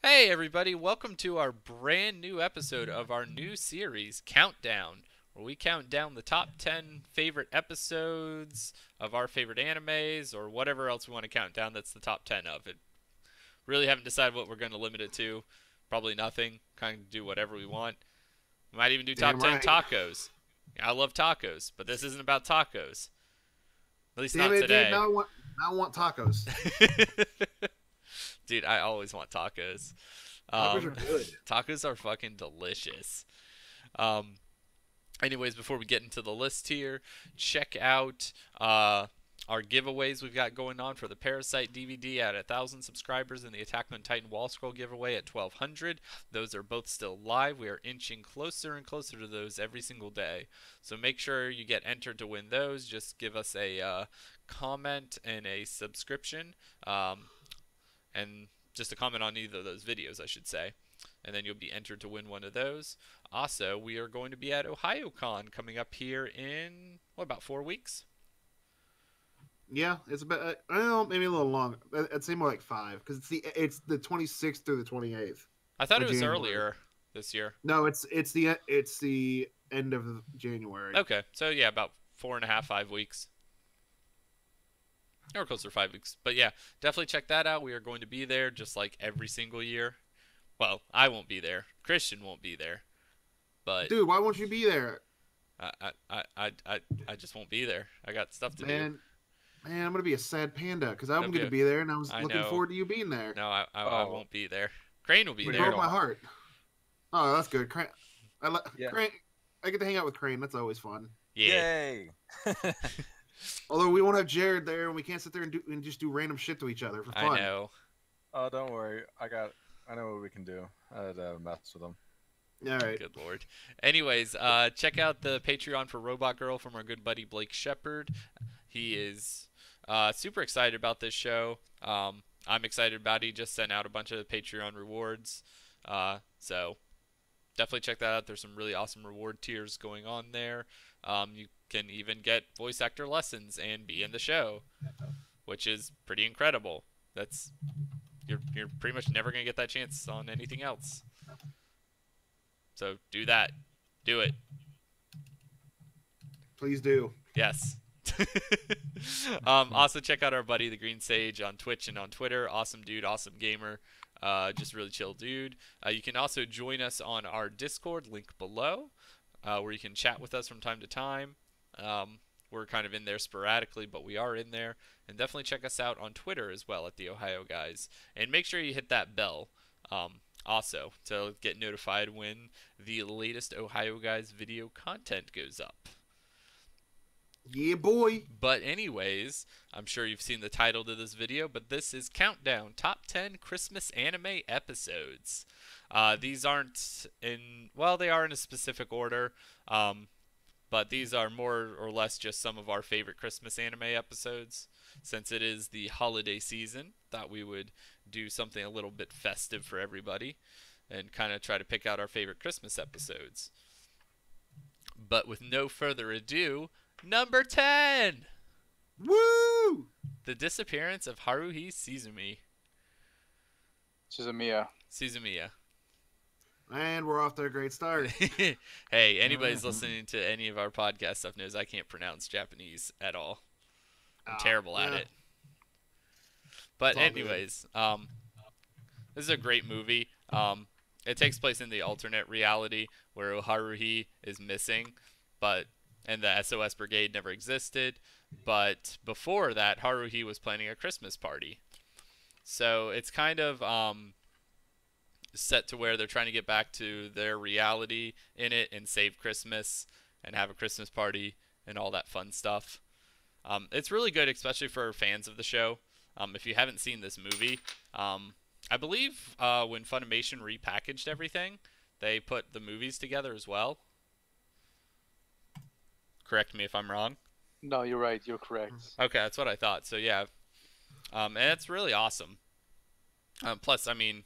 Hey everybody, welcome to our brand new episode of our new series, Countdown, where we count down the top 10 favorite episodes of our favorite animes or whatever else we want to count down that's the top 10 of it. Really haven't decided what we're going to limit it to. Probably nothing. Kind of do whatever we want. We might even do top Damn 10 right. tacos. I love tacos, but this isn't about tacos. At least Damn not it, dude. today. Now I want tacos. Dude, I always want tacos. Tacos are good. Tacos are fucking delicious. Um, anyways, before we get into the list here, check out our giveaways we've got going on for the Parasite DVD at 1,000 subscribers and the Attack on Titan Wall Scroll giveaway at 1,200. Those are both still live. We are inching closer and closer to those every single day. So make sure you get entered to win those. Just give us a comment and a subscription. And just a comment on either of those videos, I should say. And then you'll be entered to win one of those. Also, we are going to be at OhioCon coming up here in, what, about 4 weeks? Yeah, it's about I don't know, maybe a little longer. I'd say more like 5 because it's the 26th through the 28th I thought of it was January. earlier this year. No, it's the end of January. Okay, so yeah, about 4.5, 5 weeks. Or closer to 5 weeks. But yeah, definitely check that out. We are going to be there just like every single year. Well, I won't be there. Christian won't be there. But Dude, why won't you be there, I just won't be there. I got stuff to do. man? Man, I'm gonna be a sad panda because I'm It'll going be to be there, and I was I looking know. forward to you being there. No, I Oh, won't be there. Crane will be You we there. broke don't. my heart. Oh, that's good. Yeah. Crane. I get to hang out with Crane. That's always fun. Yeah. Yay! Although we won't have Jared there, and we can't sit there and just do random shit to each other for fun. I know. Oh, don't worry. I know what we can do. I'd mess with them. All right. Good lord. Anyways, check out the Patreon for Robot Girl from our good buddy Blake Shepard. He is super excited about this show. I'm excited about it. He just sent out a bunch of Patreon rewards. So definitely check that out. There's some really awesome reward tiers going on there. You can even get voice actor lessons and be in the show, which is pretty incredible. You're pretty much never gonna get that chance on anything else. So do that. Do it. Please do. Yes. Also check out our buddy the Green Sage on Twitch and on Twitter. Awesome dude, awesome gamer. Just really chill dude. You can also join us on our Discord, link below, where you can chat with us from time to time. We're kind of in there sporadically, but we are in there. And definitely check us out on Twitter as well at the Ohio Guys. And make sure you hit that bell also to get notified when the latest Ohio Guys video content goes up. Yeah, boy. But anyways, I'm sure you've seen the title to this video, but this is Countdown Top 10 Christmas Anime Episodes. These aren't in, well, they are in a specific order, but these are more or less just some of our favorite Christmas anime episodes. Since it is the holiday season, thought we would do something a little bit festive for everybody and kind of try to pick out our favorite Christmas episodes. But with no further ado, number 10! Woo! The Disappearance of Haruhi Suzumiya. Suzumiya. And we're off to a great start. Hey, anybody's listening to any of our podcast stuff knows I can't pronounce Japanese at all. I'm terrible at it. But It's all anyways, this is a great movie. It takes place in the alternate reality where Haruhi is missing, and the SOS Brigade never existed. But before that, Haruhi was planning a Christmas party. So it's kind of set to where they're trying to get back to their reality in it and save Christmas and have a Christmas party and all that fun stuff. It's really good, especially for fans of the show. If you haven't seen this movie, I believe when Funimation repackaged everything, they put the movies together as well. Correct me if I'm wrong. No, you're right. You're correct. Okay, that's what I thought. So yeah, and it's really awesome. Plus, I mean,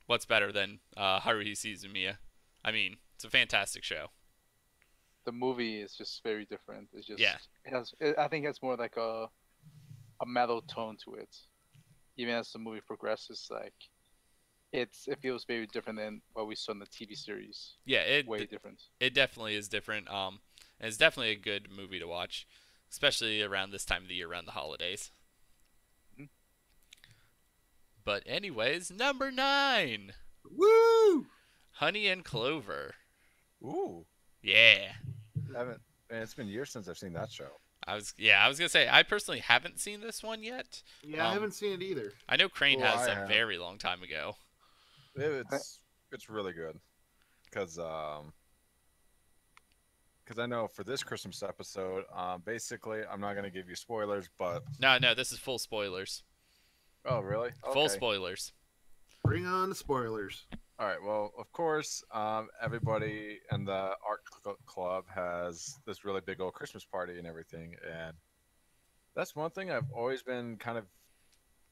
what's better than Haruhi Suzumiya? I mean, it's a fantastic show. The movie is just very different. It's just Yeah. I think it's more like a mellow tone to it. Even as the movie progresses, like it feels very different than what we saw in the TV series. Yeah, Way different. it definitely is different. And it's definitely a good movie to watch, especially around this time of the year, around the holidays. Mhm. But anyways, number 9, Woo! Honey and Clover. Ooh, Yeah. haven't. Man, it's been years since I've seen that show. I was gonna say I personally haven't seen this one yet. Yeah, I haven't seen it either. I know Crane Oh, has I a have. very long time ago. It's really good, because I know for this Christmas episode, basically I'm not gonna give you spoilers, but No, this is full spoilers. oh really? Full Okay. spoilers. Bring on the spoilers. All right. Well, of course, everybody in the club has this really big old Christmas party and everything, and that's one thing I've always been kind of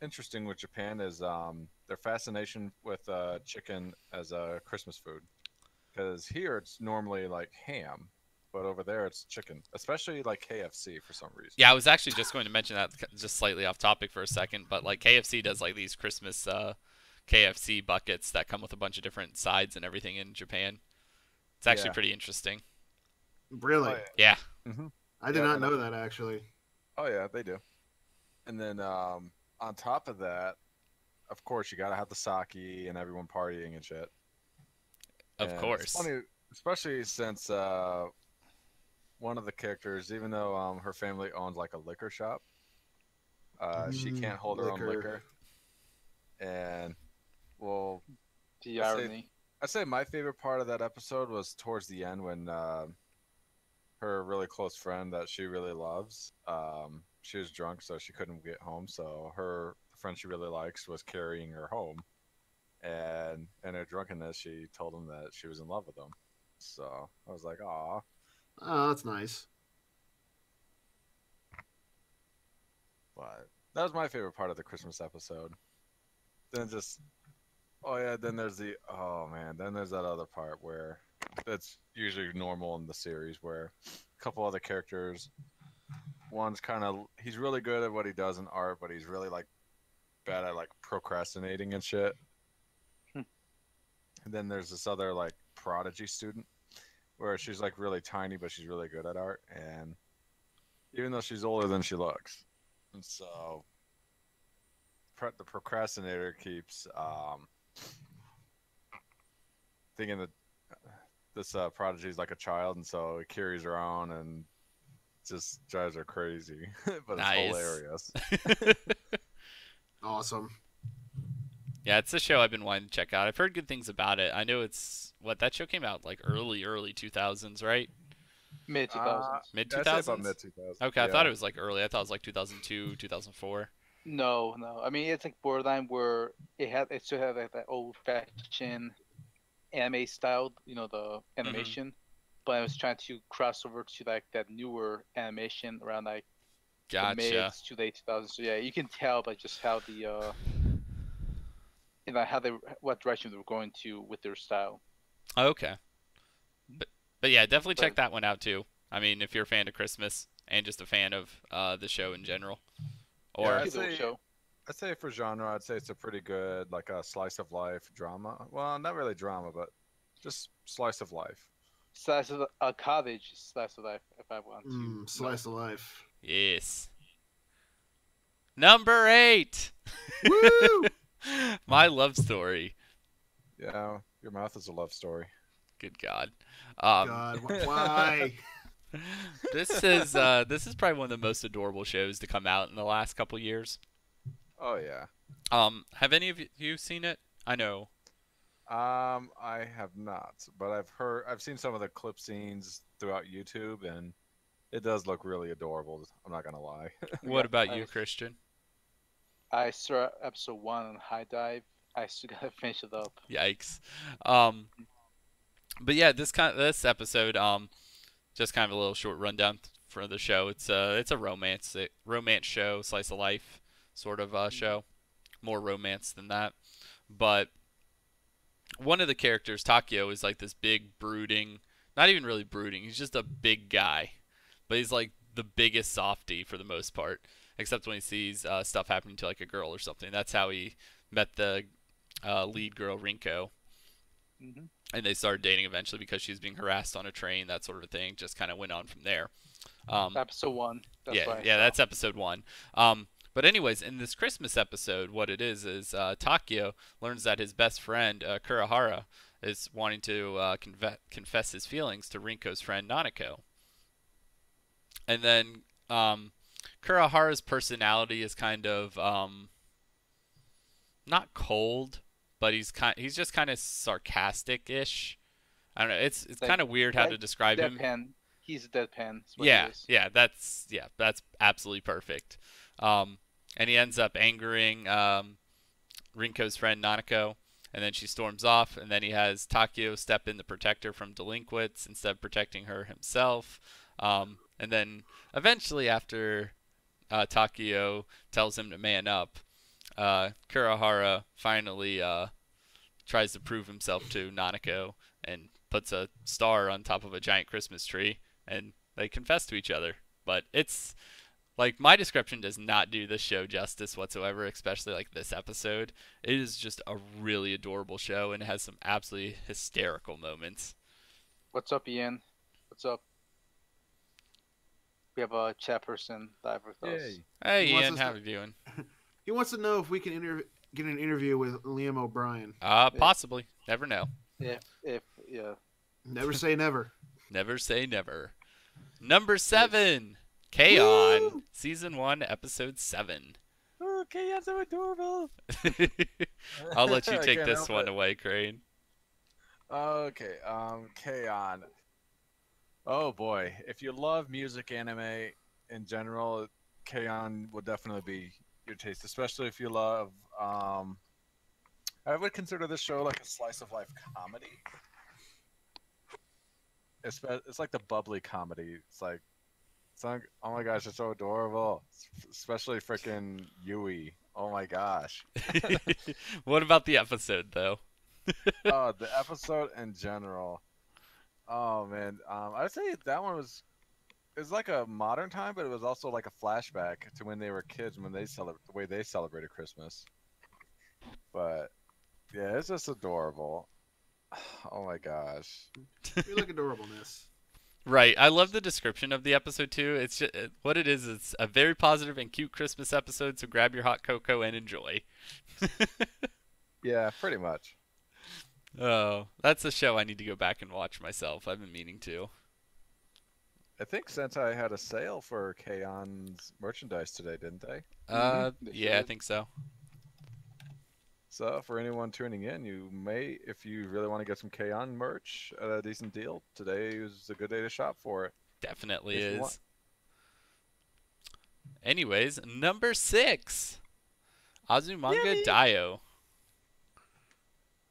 interesting with Japan is their fascination with chicken as a Christmas food. Because here it's normally like ham, but over there it's chicken, especially like KFC for some reason. Yeah, I was actually just going to mention that, just slightly off topic for a second, but like KFC does like these Christmas KFC buckets that come with a bunch of different sides and everything in Japan. It's actually Yeah. pretty interesting. Really? Oh, Yeah. Mm-hmm. I did Yeah, not and know that actually. Oh yeah, they do. And then on top of that, of course, you gotta have the sake and everyone partying and shit. Of And course. It's funny, especially since one of the characters, even though her family owns like a liquor shop, she can't hold her own liquor. And well, The I say- irony. I'd say my favorite part of that episode was towards the end when her really close friend that she really loves, she was drunk, so she couldn't get home. So the friend she really likes was carrying her home, and in her drunkenness, she told him that she was in love with him. So I was like, "Aw." Oh, that's nice. But that was my favorite part of the Christmas episode. Then then there's then there's that other part where that's usually normal in the series where a couple other characters, one's he's really good at what he does in art, but he's really like bad at like procrastinating and shit. Hmm. And then there's this other like prodigy student where she's like really tiny, but she's really good at art, and even though she's older than she looks. And so the procrastinator keeps thinking that this prodigy is like a child, and so he carries her on and just drives her crazy. But it's Nice. hilarious. Awesome. Yeah, it's a show I've been wanting to check out. I've heard good things about it. I know that show came out like early 2000s, right? Mid 2000s. Mid I'd say about 2000s? mid 2000s. Okay, I thought it was like early. I thought it was like 2002, 2004. No. I mean, it's like borderline where it still had like that old fashioned anime style, the animation, but I was trying to cross over to like that newer animation around like the mid Gotcha. to late 2000s. So yeah, you can tell by just how what direction they were going to with their style. Okay. But yeah, definitely check that one out too. I mean, if you're a fan of Christmas and just a fan of the show in general. Or Yeah, Cute little show. I'd say for genre, I'd say it's a pretty good like a slice of life drama. Well, not really drama, but just slice of life. Slice of a cottage slice of life, if I want to. Slice of life. yes. Number 8. Woo! My love story. Yeah, your mouth is a love story. Good God. God, why? This is probably one of the most adorable shows to come out in the last couple years. Oh yeah. Have any of you seen it? I know. I have not, but I've seen some of the clip scenes throughout YouTube, and it does look really adorable. I'm not gonna lie. What Yeah, about you, Christian? I saw episode 1 on High Dive. I still gotta finish it up. Yikes. But yeah, this episode, just kind of a little short rundown for the show. It's a romance show, slice of life sort of show. More romance than that. But one of the characters, Takio, is like this big brooding, not even really brooding. He's just a big guy, but he's like the biggest softie for the most part, except when he sees stuff happening to like a girl or something. That's how he met the lead girl Rinko, Hmm. and they started dating eventually because she was being harassed on a train, that sort of thing. Just kind of went on from there. Episode 1. That's Yeah, what I yeah, saw. that's episode 1. But anyways, in this Christmas episode, what it is Takio learns that his best friend Kurahara is wanting to confess his feelings to Rinko's friend Nanako, and then Kurahara's personality is kind of not cold, but he's just kind of sarcastic-ish. I don't know. It's Like kind of weird how to describe him. deadpan. He's a deadpan. Is what Yeah, he is. that's absolutely perfect. And he ends up angering Rinko's friend Nanako, and then she storms off, and then he has Takio step in to protect her from delinquents instead of protecting her himself. And then eventually, after Takio tells him to man up, Kurahara finally tries to prove himself to Nanako and puts a star on top of a giant Christmas tree, and they confess to each other. But it's like, my description does not do this show justice whatsoever, especially like this episode. It is just a really adorable show and it has some absolutely hysterical moments. What's up, Ian? What's up? We have a chat person live with us. Yay. Hey He wants Ian, us how to- are you doing? He wants to know if we can get an interview with Liam O'Brien. Possibly. Never know. Yeah. Yeah. Never say never. Never say never. Number 7, K-On! Woo! Season 1, Episode 7. Oh, K-On's so adorable. I'll let you I take can't this help one it. away, Crane. Okay, K-On! Oh boy, if you love music anime in general, K-On! Would definitely be your taste, especially if you love. I would consider this show like a slice of life comedy. It's like the bubbly comedy. Oh my gosh, it's so adorable. Especially freaking Yui. Oh my gosh. What about the episode, though? Oh, the episode in general. Oh man, I'd say that one was. It's like a modern time, but it was also like a flashback to when they were kids, when the way they celebrated Christmas. But yeah, it's just adorable. Oh my gosh. We like adorableness. Right. I love the description of the episode, too. It's just, what it is, it's a very positive and cute Christmas episode, so grab your hot cocoa and enjoy. Yeah, pretty much. Oh, that's a show I need to go back and watch myself. I've been meaning to. I think Sentai had a sale for K-On's merchandise today, didn't they? They Yeah, I should. think so. So for anyone tuning in, you may, if you really want to get some K-On merch at a decent deal, today is a good day to shop for it. Definitely If you is. want. Anyways, number 6, Azumanga Yay! Daioh.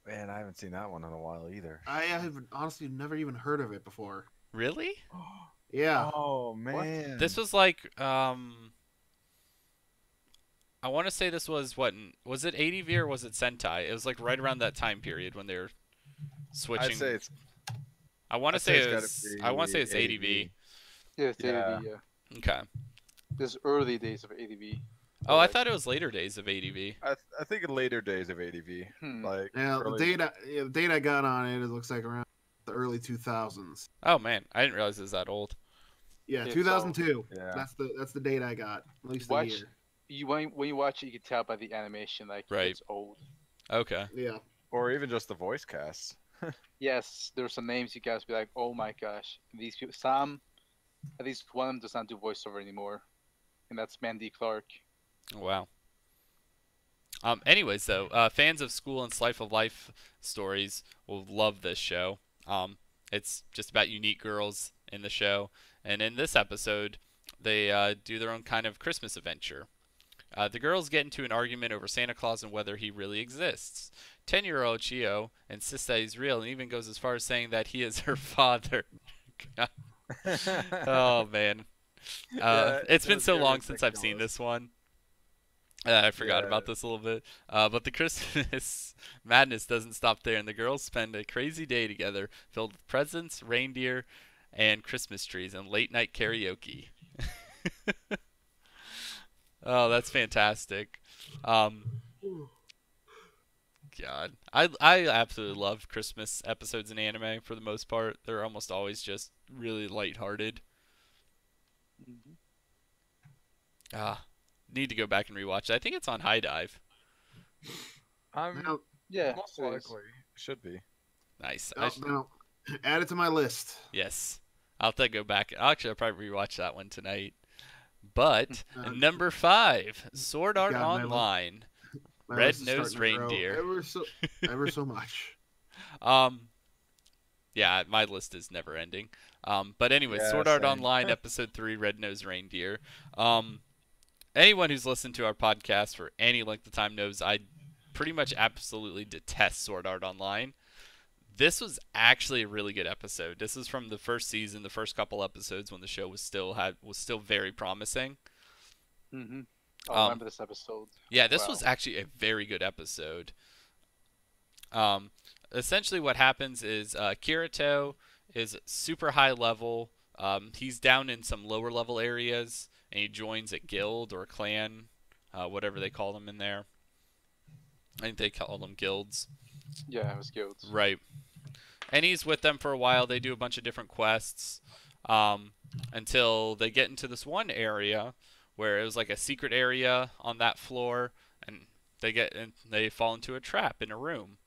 Man, I haven't seen that one in a while either. I have honestly never even heard of it before. Really? Yeah. Oh man. This was like, I want to say this was was it ADV or was it Sentai? It was like right around that time period when they were switching. I'd say it's I want to I'd say it's it gotta was. be I want to say it's ADV. Yeah, it's Yeah. ADV, yeah. Okay. This early days of ADV. Oh, I Like, thought it was later days of ADV. I think in later days of ADV, Hmm. like Yeah, the early- date I got on it looks like around the early 2000s. Oh man, I didn't realize it was that old. Yeah, Yeah, 2002. yeah. That's the date I got. At least the Watch year. when you watch it, you can tell by the animation like Right. it's old. Okay. Yeah. or even just the voice cast. Yes, there's some names you guys be like, oh my gosh, these people. Some, at least one of them does not do voiceover anymore, and that's Mandy Clark. Wow. Anyways, though, fans of school and slice of life stories will love this show. It's just about unique girls in the show, and in this episode, they do their own kind of Christmas adventure. The girls get into an argument over Santa Claus and whether he really exists. 10-year-old Chio insists that he's real and even goes as far as saying that he is her father. Oh, man. Yeah, It's it been was so very long since I've seen ridiculous. this one. I forgot Yeah. about this a little bit. But the Christmas madness doesn't stop there, and the girls spend a crazy day together filled with presents, reindeer, and Christmas trees and late night karaoke. Oh, that's fantastic. God, I absolutely love Christmas episodes in anime for the most part. They're almost always just really lighthearted. Mhm. Ah, need to go back and rewatch it. I think it's on High Dive. I'm Now, Yeah, most it is. likely should be. Nice. now, add it to my list. Yes, I'll have to go back. Actually, I'll probably rewatch that one tonight. But number 5, Sword Art God, Online, my list is Red-Nosed starting to grow Reindeer. ever so much. Yeah, my list is never ending. But anyway, Yeah, Sword Art same. Online, Episode 3, Red-Nosed Reindeer. Anyone who's listened to our podcast for any length of time knows I pretty much absolutely detest Sword Art Online. This was actually a really good episode. This is from the first season, the first couple episodes when the show was still very promising. Mm-hmm. I remember this episode. Yeah, this Wow. was actually a very good episode. Essentially what happens is Kirito is super high level. He's down in some lower level areas, and he joins a guild or a clan, whatever they call them in there. I think they call them guilds. Yeah, it was guilds. Right. And he's with them for a while. They do a bunch of different quests until they get into this one area where it was like a secret area on that floor, and they fall into a trap in a room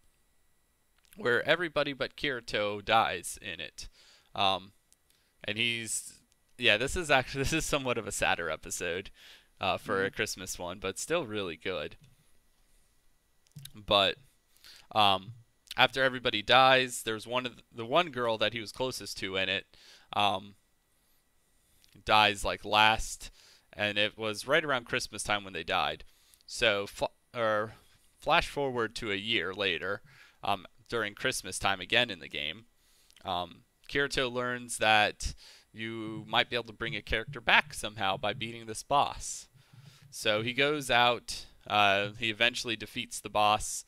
where everybody but Kirito dies in it. And this is somewhat of a sadder episode for a Christmas one, but still really good. But after everybody dies, there's the one girl that he was closest to in it dies like last, and it was right around Christmas time when they died. So flash forward to a year later, during Christmas time again in the game, Kirito learns that you might be able to bring a character back somehow by beating this boss. So he goes out, he eventually defeats the boss,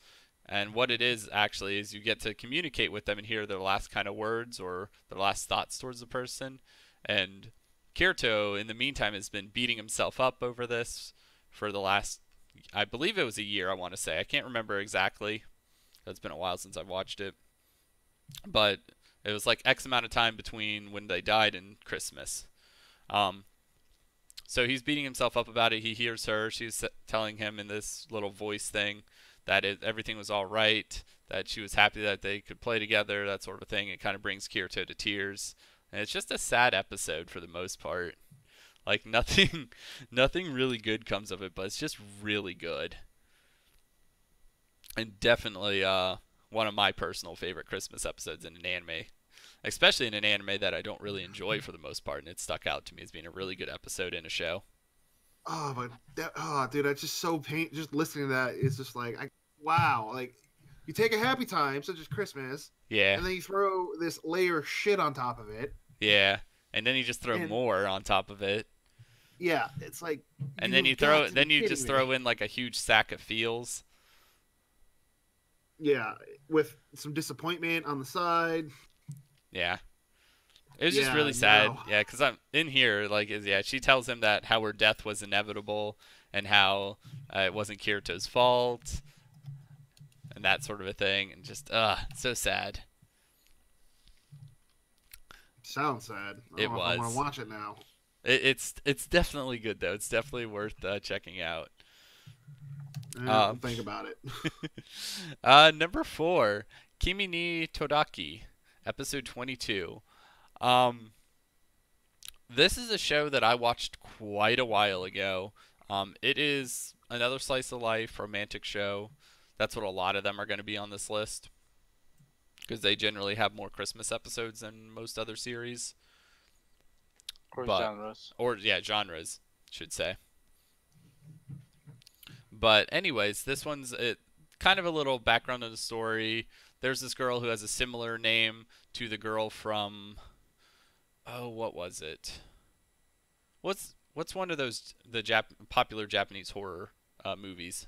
and what it is actually is you get to communicate with them and hear their last kind of words or their last thoughts towards the person. And Kirito, in the meantime, has been beating himself up over this for the last, I believe it was a year, I want to say. I can't remember exactly. It's been a while since I've watched it. But it was like X amount of time between when they died and Christmas. So he's beating himself up about it. He hears her. She's telling him in this little voice thing that everything was all right, that she was happy that they could play together, that sort of thing. It kind of brings Kirito to tears. And it's just a sad episode for the most part. Like nothing really good comes of it, but it's just really good. And definitely one of my personal favorite Christmas episodes in an anime. Especially in an anime that I don't really enjoy for the most part, and it stuck out to me as being a really good episode in a show. Oh, dude, that's just so pain. Just listening to that is just like, wow. Like, you take a happy time, such as Christmas, Yeah. and then you throw this layer of shit on top of it. Yeah. And then you just throw more on top of it. Yeah, it's like. And then you just throw in like a huge sack of feels. Yeah, with some disappointment on the side. Yeah. It was just really sad. No. Yeah, because I'm in here, she tells him that how her death was inevitable and how it wasn't Kirito's fault and that sort of a thing. And just, so sad. Sounds sad. It was. I want to watch it now. It's definitely good, though. It's definitely worth checking out. I'll think about it. Number 4, Kimi ni Todaki, episode 22. This is a show that I watched quite a while ago. It is another slice of life romantic show. That's what a lot of them are going to be on this list, because they generally have more Christmas episodes than most other series. Genres. Genres, should say. But anyways, this one's kind of a little background of the story. There's this girl who has a similar name to the girl from, what was it? What's one of those popular Japanese horror movies?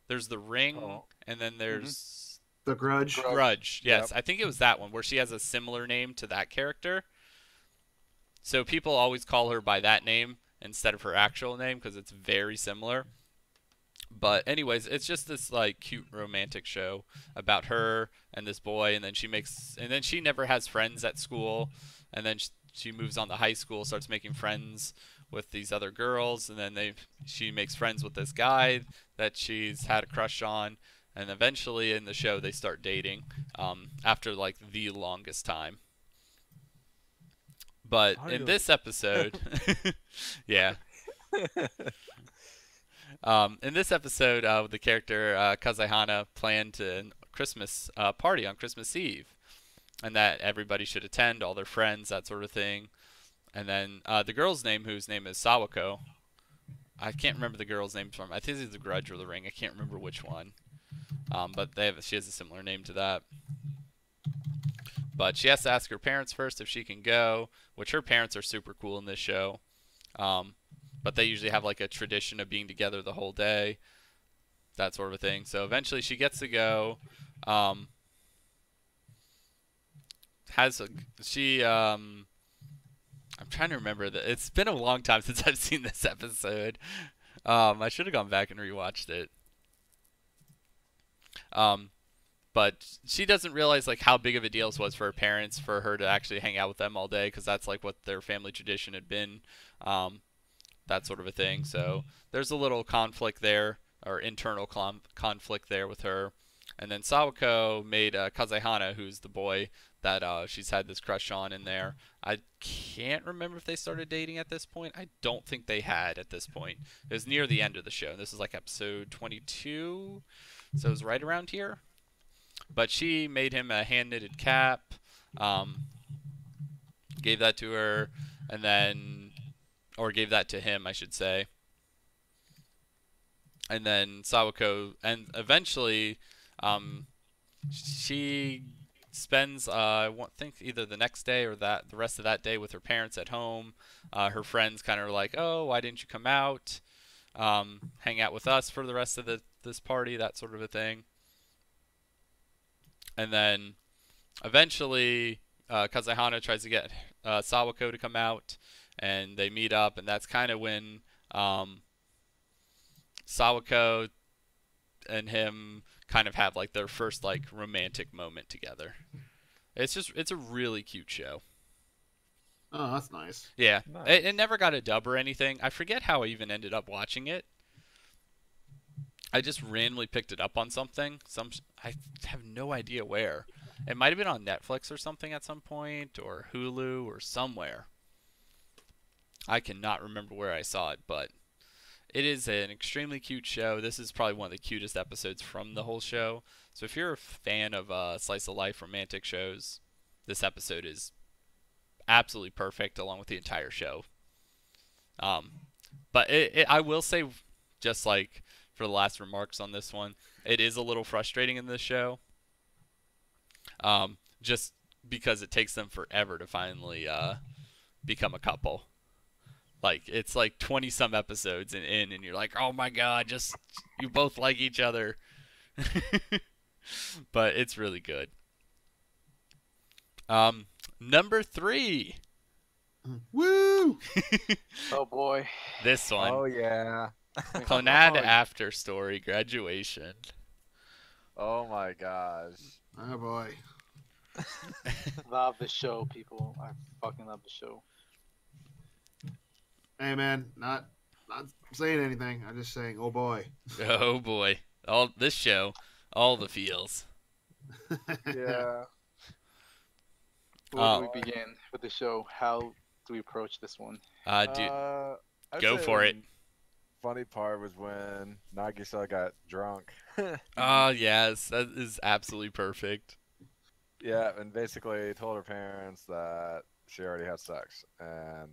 There's The Ring, and then there's The Grudge. Grudge. Yes, Yep. I think it was that one where she has a similar name to that character. So people always call her by that name instead of her actual name because it's very similar. But anyways, it's just this like cute romantic show about her and this boy, and then she never has friends at school, and then she moves on to high school, starts making friends with these other girls, and then she makes friends with this guy that she's had a crush on, and eventually in the show they start dating after like the longest time. But in Finally. this episode, yeah. In this episode, the character Kazehana planned a Christmas party on Christmas Eve, and that everybody should attend, all their friends, that sort of thing. And then the girl's name, whose name is Sawako, I can't remember the girl's name from. I think it's The Grudge or The Ring. I can't remember which one. But she has a similar name to that. But she has to ask her parents first if she can go, which her parents are super cool in this show. But they usually have like a tradition of being together the whole day, that sort of a thing. So eventually she gets to go. I'm trying to remember that. It's been a long time since I've seen this episode. I should have gone back and rewatched it. But she doesn't realize like how big of a deal this was for her parents, for her to actually hang out with them all day, because that's like what their family tradition had been, that sort of a thing. So there's a little conflict there, or internal conflict there with her. And then Sawako made Kazehana, who's the boy that she's had this crush on in there. I can't remember if they started dating at this point. I don't think they had at this point. It was near the end of the show. This is like episode 22, so it was right around here. But she made him a hand-knitted cap, gave that to her, and then, or gave that to him, I should say. And then Sawako, and eventually, she spends, I think either the next day or the rest of that day with her parents at home. Her friends kind of like, oh, why didn't you come out? Hang out with us for the rest of this party, that sort of a thing. And then eventually Kazehana tries to get Sawako to come out, and they meet up, and that's kind of when Sawako and him kind of have like their first like romantic moment together. It's a really cute show. Oh, that's nice. Yeah, Nice. it never got a dub or anything. I forget how I even ended up watching it. I just randomly picked it up on something. I have no idea where. It might have been on Netflix or something at some point, or Hulu or somewhere. I cannot remember where I saw it, but it is an extremely cute show. This is probably one of the cutest episodes from the whole show. So if you're a fan of slice of life romantic shows, this episode is absolutely perfect along with the entire show. But I will say, just like for the last remarks on this one, it is a little frustrating in this show. Just because it takes them forever to finally become a couple. Like, it's like 20 some episodes and you're like, oh my god, just you both like each other. But it's really good. Number 3. Woo! Oh boy. This one. Oh yeah. Clonad After Story Graduation. Oh my gosh. Oh boy. Love the show, people. I fucking love the show. Hey man, not saying anything. I'm just saying, oh boy. Oh boy. All this show, all the feels. Yeah. Where do we begin with the show? How do we approach this one? Dude, I'd go say for it. Funny part was when Nagisa got drunk. Oh yes, that is absolutely perfect. Yeah, and basically told her parents that she already had sex, and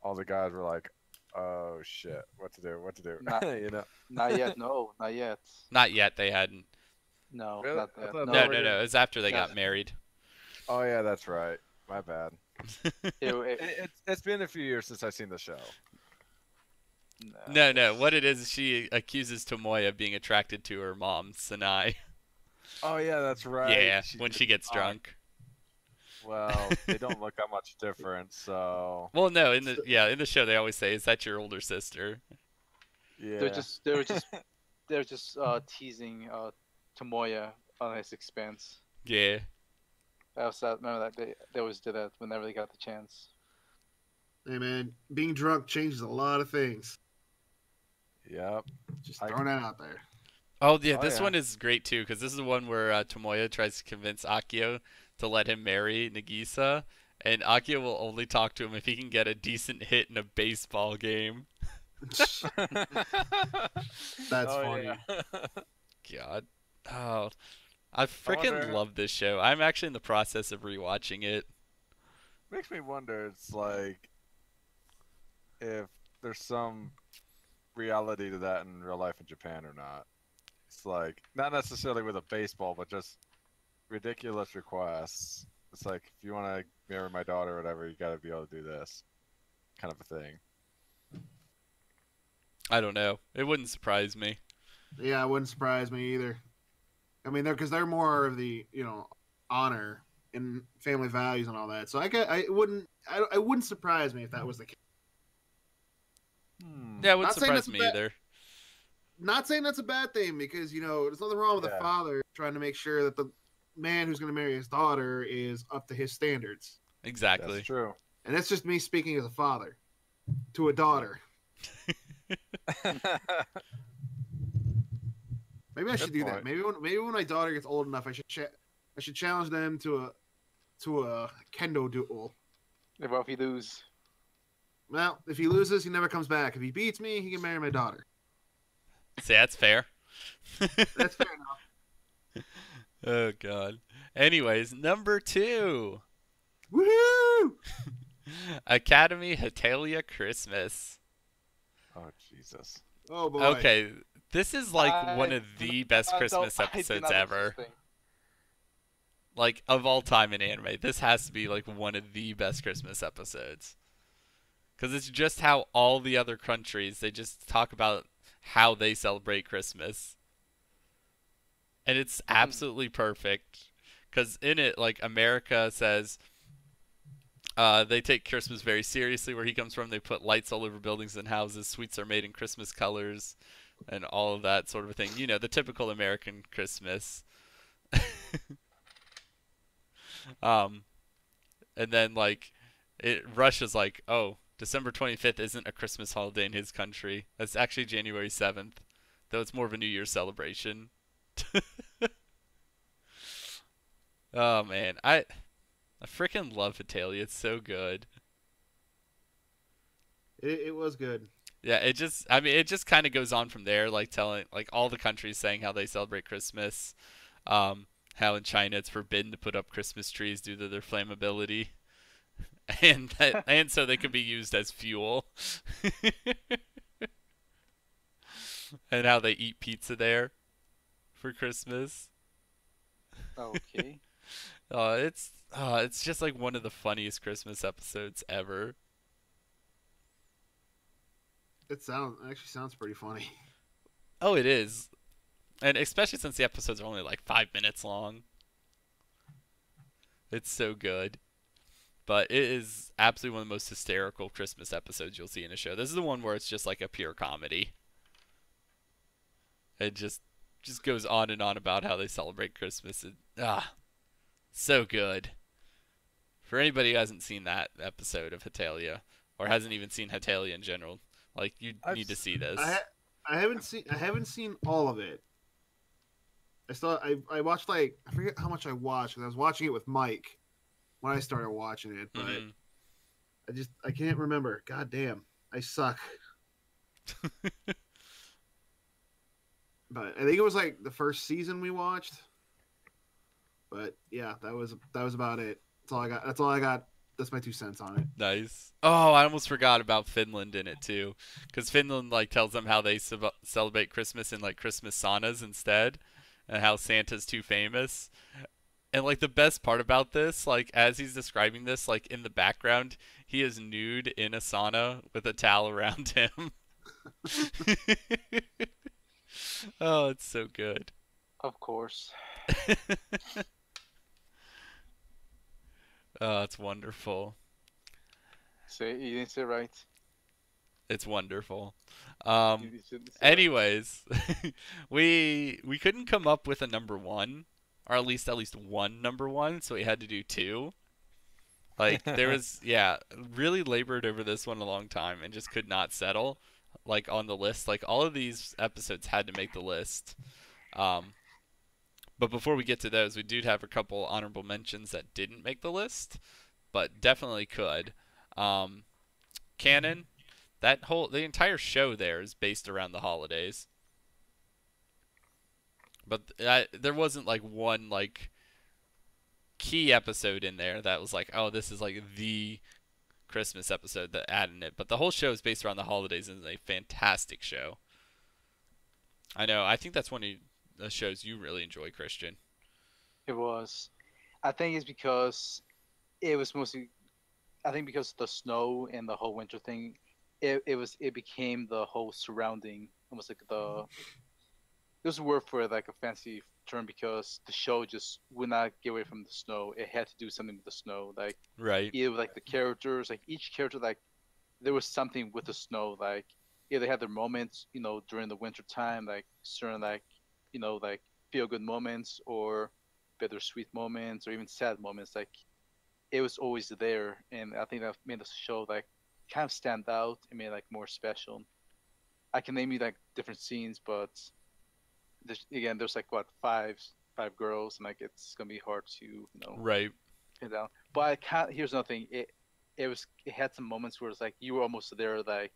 all the guys were like, "Oh shit, what to do? What to do?" Not- You know? Not yet. No, not yet. Not yet. They hadn't. No, Really? not I that. thought No, they no, no. It was after they got married. Oh yeah, that's right. My bad. It, It's been a few years since I've seen the show. No. What it is, she accuses Tomoya of being attracted to her mom, Sanai. Oh yeah, that's right. Yeah, when she gets drunk. Well, they don't look that much different, so Well, no, in the show they always say, "Is that your older sister?" yeah. They were just they're just teasing Tomoya on his expense. Yeah. I also remember that they always did that whenever they got the chance. Hey man, being drunk changes a lot of things. Yep. Just I throwing that out there. Oh yeah, Oh this yeah. one is great too because this is the one where Tomoya tries to convince Akio to let him marry Nagisa, and Akio will only talk to him if he can get a decent hit in a baseball game. That's Oh funny. yeah. God, oh, I I freaking wonder. love this show. I'm actually in the process of rewatching it. Makes me wonder. It's like if there's some reality to that in real life in Japan or not. It's like not necessarily with a baseball, but just ridiculous requests. It's like if you want to marry my daughter or whatever, you got to be able to do this kind of a thing. I don't know. It wouldn't surprise me. Yeah, it wouldn't surprise me either. I mean, they're more of the honor and family values and all that. So I wouldn't surprise me if that was the case. Yeah, it wouldn't Not saying surprise that's a me bad either. not saying that's a bad thing because there's nothing wrong with a Yeah. father trying to make sure that the man who's going to marry his daughter is up to his standards. That's Exactly. true. And that's just me speaking as a father to a daughter. Maybe I Good should do that. point. Maybe when my daughter gets old enough, I should challenge them to a kendo duel. What if you lose? Well, if he loses, he never comes back. If he beats me, he can marry my daughter. See, that's fair. That's fair enough. Oh God. Anyways, number 2, Woohoo! Academy Hetalia Christmas. Oh Jesus. Oh boy. Okay, this is like I one of the best Christmas I did episodes not watch ever. this thing. Like of all time in anime, this has to be like one of the best Christmas episodes. Cuz it's just how all the other countries they just talk about how they celebrate Christmas. And it's absolutely perfect cuz in it like America says they take Christmas very seriously. Where he comes from, they put lights all over buildings and houses. Sweets are made in Christmas colors, and all of that sort of a thing. You know, the typical American Christmas. um, and then like, Russia's like, oh, December 25th isn't a Christmas holiday in his country. That's actually January 7th, though it's more of a New Year's celebration. Oh man, I freaking love Italia. It's so good. It was good. Yeah, I mean, it just kind of goes on from there, like telling, like all the countries saying how they celebrate Christmas, how in China it's forbidden to put up Christmas trees due to their flammability, and so they can be used as fuel, and how they eat pizza there for Christmas. Okay. It's just like one of the funniest Christmas episodes ever. Actually sounds pretty funny. Oh, it is. And especially since the episodes are only like 5 minutes long. It's so good. But it is absolutely one of the most hysterical Christmas episodes you'll see in a show. This is the one where it's just like a pure comedy. It just goes on and on about how they celebrate Christmas. So good. For anybody who hasn't seen that episode of Hetalia, or hasn't even seen Hetalia in general, like you need to see this. I haven't seen all of it. I watched like I forget how much I watched because I was watching it with Mike when I started watching it, but Mhm. I can't remember. God damn, I suck. But I think it was like the first season we watched. But yeah, that was about it. That's all I got. That's my 2 cents on it. Nice. Oh, I almost forgot about Finland in it too, because Finland like tells them how they celebrate Christmas in like Christmas saunas instead, and how Santa's too famous. And like the best part about this, like as he's describing this, like in the background, he is nude in a sauna with a towel around him. Oh, it's so good. Of course. Oh, it's wonderful. Say you didn't say right. It's wonderful. You should see that. Anyways, we couldn't come up with a number one, or at least one number one, so we had to do two. Like there was, yeah, really labored over this one a long time and just could not settle, like on the list. Like all of these episodes had to make the list. Um, but before we get to those, we do have a couple honorable mentions that didn't make the list, but definitely could. Um, Canon, the entire show there is based around the holidays. But there wasn't like one like key episode in there that was like, oh, this is like the Christmas episode that added it. But the whole show is based around the holidays and is a fantastic show. I know. I think that's one of the shows you really enjoy, Christian. It was. I think it's because it was mostly. I think because of the snow and the whole winter thing, it became the whole surrounding almost like the. There's a word for it, like a fancy term, because the show just would not get away from the snow. It had to do something with the snow, like Right. either with, like the characters, like each character, like there was something with the snow, like yeah, they had their moments, during the winter time, like certain like like feel good moments or bittersweet moments or even sad moments. Like it was always there, and I think that made the show like kind of stand out and made it, like more special. I can name you like different scenes, but there's like what five girls, and like it's gonna be hard to Right. pin down. But I can't. Here's another thing. It had some moments where it's like you were almost there, like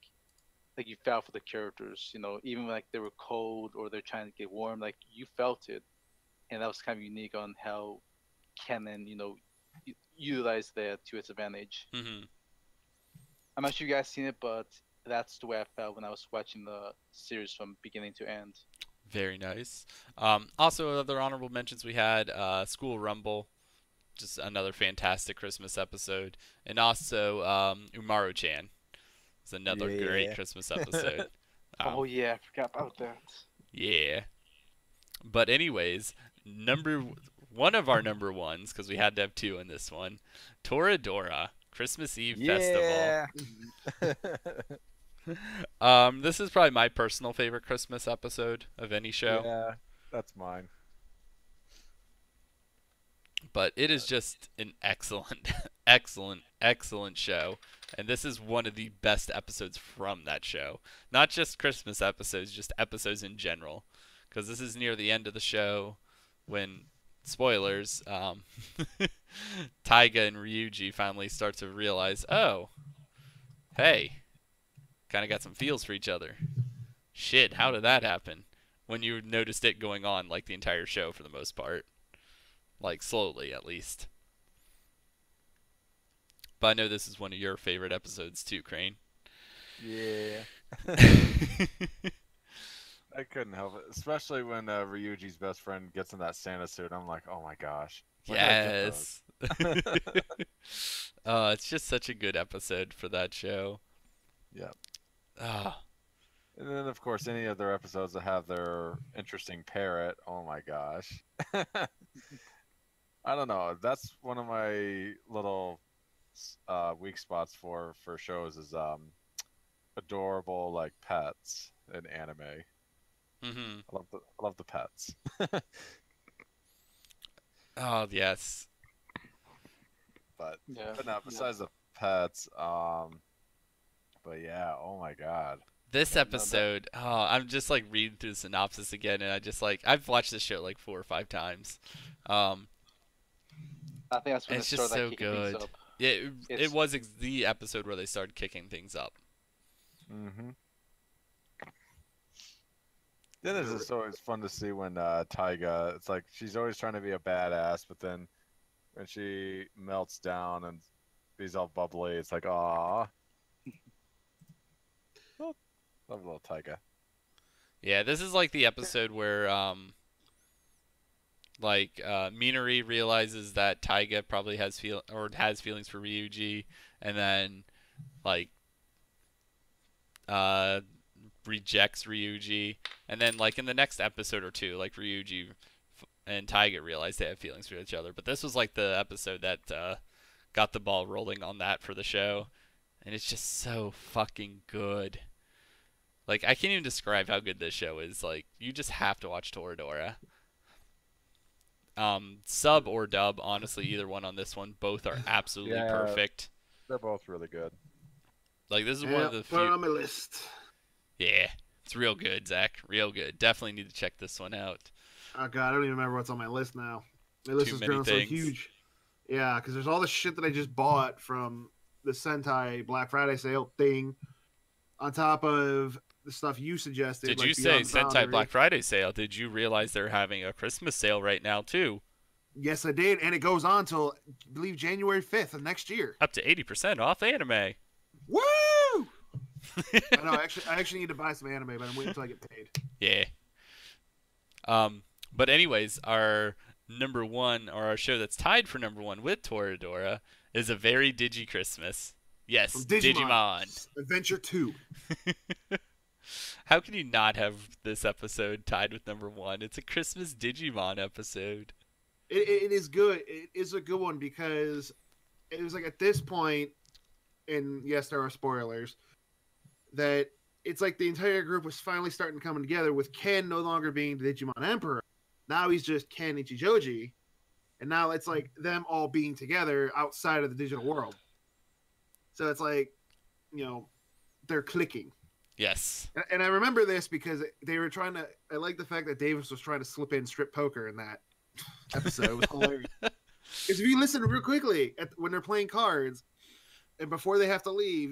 you felt for the characters. Even when, like they were cold or they're trying to get warm, like you felt it, and that was kind of unique on how Canon, utilized that to its advantage. Hmm. I'm not sure you guys seen it, but that's the way I felt when I was watching the series from beginning to end. Very nice. Also, other honorable mentions we had School Rumble, just another fantastic Christmas episode, and also Umaru-chan is another great Yeah. Christmas episode. Oh Um, yeah, I forgot about that. yeah. But anyways, one of our number ones, because we had to have two in this one, Toradora Christmas Eve Festival. Yeah. This is probably my personal favorite Christmas episode of any show, Yeah, that's mine. but it is just an excellent, excellent show. And this is one of the best episodes from that show. Not just Christmas episodes, just episodes in general. Because this is near the end of the show when, spoilers, Taiga and Ryuji finally start to realize, oh, hey, kind of got some feels for each other. Shit, how did that happen? When you noticed it going on like the entire show for the most part. Like slowly at least. But I know this is one of your favorite episodes too, Crane. Yeah. I couldn't help it, especially when Ryuji's best friend gets in that Santa suit. I'm like, oh my gosh. Where did I get Yes. It's just such a good episode for that show. Yeah. Ah, And then, of course, any other episodes that have their interesting parrot. Oh my gosh. I don't know. That's one of my little weak spots for shows is adorable like pets in anime. mhm. I love the pets. Oh, yes. But Yeah. no, Yeah. besides the pets, but yeah, oh my god. This Yeah, no, that episode, I'm just like reading through the synopsis again, and I just like I've watched this show like 4 or 5 times. Um, I think that's when it it's just started so like kicking things good. up. It It's was the episode where they started kicking things up. Mm-hmm. Then it's just always fun to see when Taiga. It's like she's always trying to be a badass, but then when she melts down and she's all bubbly, it's like, ah, love little Taiga. Yeah, this is like the episode where Minori realizes that Taiga probably has feelings for Ryuji, and then like uh rejects Ryuji, and then like in the next episode or two, like and Taiga realize they have feelings for each other. But this was like the episode that got the ball rolling on that for the show, and it's just so fucking good. Like, I can't even describe how good this show is. Like, you just have to watch Toradora. Sub or dub, honestly, either one on this one. Both are absolutely Yeah. perfect. They're both really good. Like, this is one Yeah, of the put it few. on my list. Yeah, it's real good, Zach. Real good. Definitely need to check this one out. Oh god, I don't even remember what's on my list now. My list Too is many growing so things. huge. Yeah, because there's all the shit that I just bought from the Sentai Black Friday sale thing, on top of the stuff you suggested. Did like you say Beyond the Sentai Boundary. Black Friday sale? Did you realize they're having a Christmas sale right now, too? Yes, I did, and it goes on till I believe January 5th of next year. Up to 80% off anime. Woo! I know. I actually need to buy some anime, but I'm waiting until I get paid. Yeah. But anyways, our number one, or our show that's tied for number one with Toradora, is A Very Digi Christmas. Yes, From Digimon. Adventure 2. How can you not have this episode tied with number one? It's a Christmas Digimon episode. It is good. It is a good one because it was like at this point, and yes, there are spoilers, that it's like the entire group was finally starting to come together with Ken no longer being the Digimon Emperor. Now he's just Ken Ichijoji. And now it's like them all being together outside of the digital world. So it's like, you know, they're clicking. Yes. And I remember this because they were trying to. I like the fact that Davis was trying to slip in strip poker in that episode. It was hilarious. Because if you listen real quickly when they're playing cards, and before they have to leave,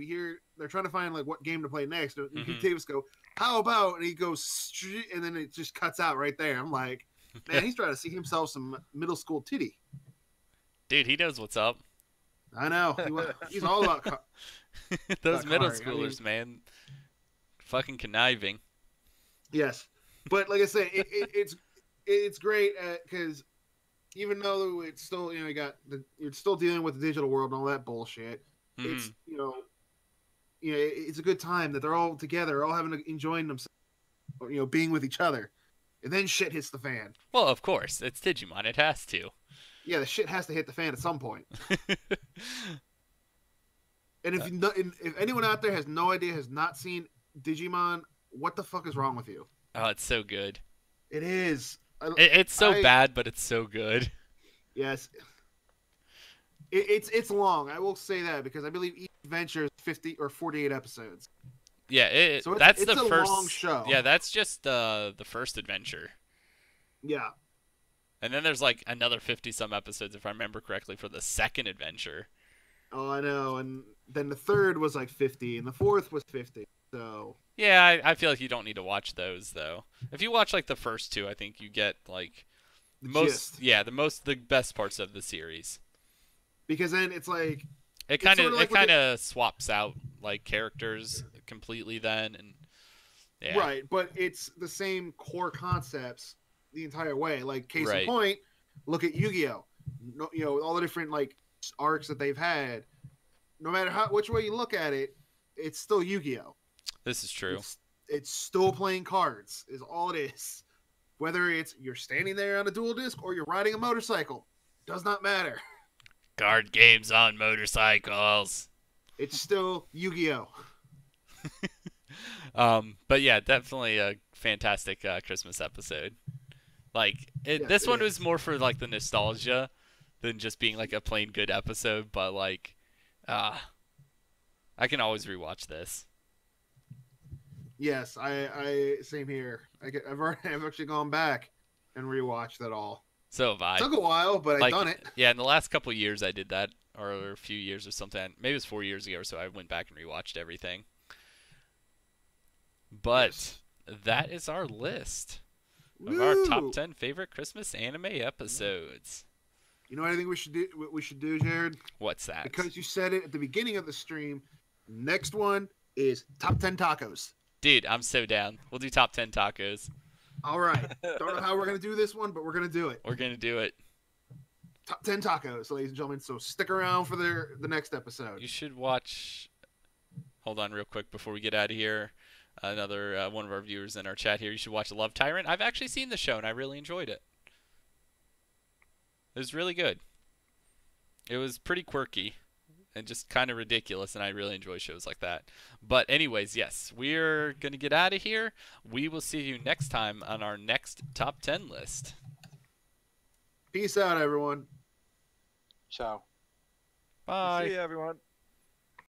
they're trying to find like what game to play next. And you hear Davis go, "How about?" And he goes, and then it just cuts out right there. I'm like, man, he's trying to see himself some middle school titty. Dude, he knows what's up. I know. He's all about. Those middle Kari, schoolers, man. Fucking conniving. Yes, but like I say, it's great because even though it's still you're still dealing with the digital world and all that bullshit. It's it's a good time that they're all together, all enjoying themselves, being with each other, and then shit hits the fan. Well, of course, it's Digimon. It has to. Yeah, the shit has to hit the fan at some point. And if anyone out there has no idea, has not seen Digimon, what the fuck is wrong with you? Oh, it's so good. It is. It's so bad, but it's so good. Yes. It's long. I will say that because I believe each adventure is 50 or 48 episodes. Yeah, so that's it's the a first long show. Yeah, that's just the first adventure. Yeah. And then there's like another 50 some episodes if I remember correctly for the second adventure. Oh, I know. And then the third was like 50 and the fourth was 50. So yeah, I feel like you don't need to watch those though. If you watch like the first two, I think you get like the best parts of the series. Because then it's like it kind of swaps out like characters completely then, and yeah. Right, but it's the same core concepts the entire way. Like case in Right. point, look at Yu-Gi-Oh. All the different like arcs that they've had. No matter which way you look at it, it's still Yu-Gi-Oh. This is true. It's still playing cards, is all it is. Whether it's you're standing there on a dual disc or you're riding a motorcycle, does not matter. Card games on motorcycles. It's still Yu-Gi-Oh. But yeah, definitely a fantastic Christmas episode. Like this one was more for like the nostalgia than just being like a plain good episode. But like, I can always rewatch this. Yes, I same I've actually gone back and rewatched that all. So have I. It took a while, but I've done it. Yeah, in the last couple of years I did that, or a few years or something. Maybe it was 4 years ago or so. I went back and rewatched everything. But that is our list of our top 10 favorite Christmas anime episodes. You know what I think we should do? What we should do, Jared? What's that? Because you said it at the beginning of the stream. Next one is top 10 tacos. Dude, I'm so down. We'll do top 10 tacos. All right. Don't know how we're gonna do this one, but we're gonna do it. We're gonna do it. Top 10 tacos, ladies and gentlemen. So stick around for the next episode. You should watch. Hold on, real quick before we get out of here. Another one of our viewers in our chat here. You should watch Love Tyrant. I've actually seen the show and I really enjoyed it. It was really good. It was pretty quirky. and just kind of ridiculous, and I really enjoy shows like that. But anyways, yes, we're going to get out of here. We will see you next time on our next top 10 list. Peace out, everyone. Ciao. Bye. See you, everyone.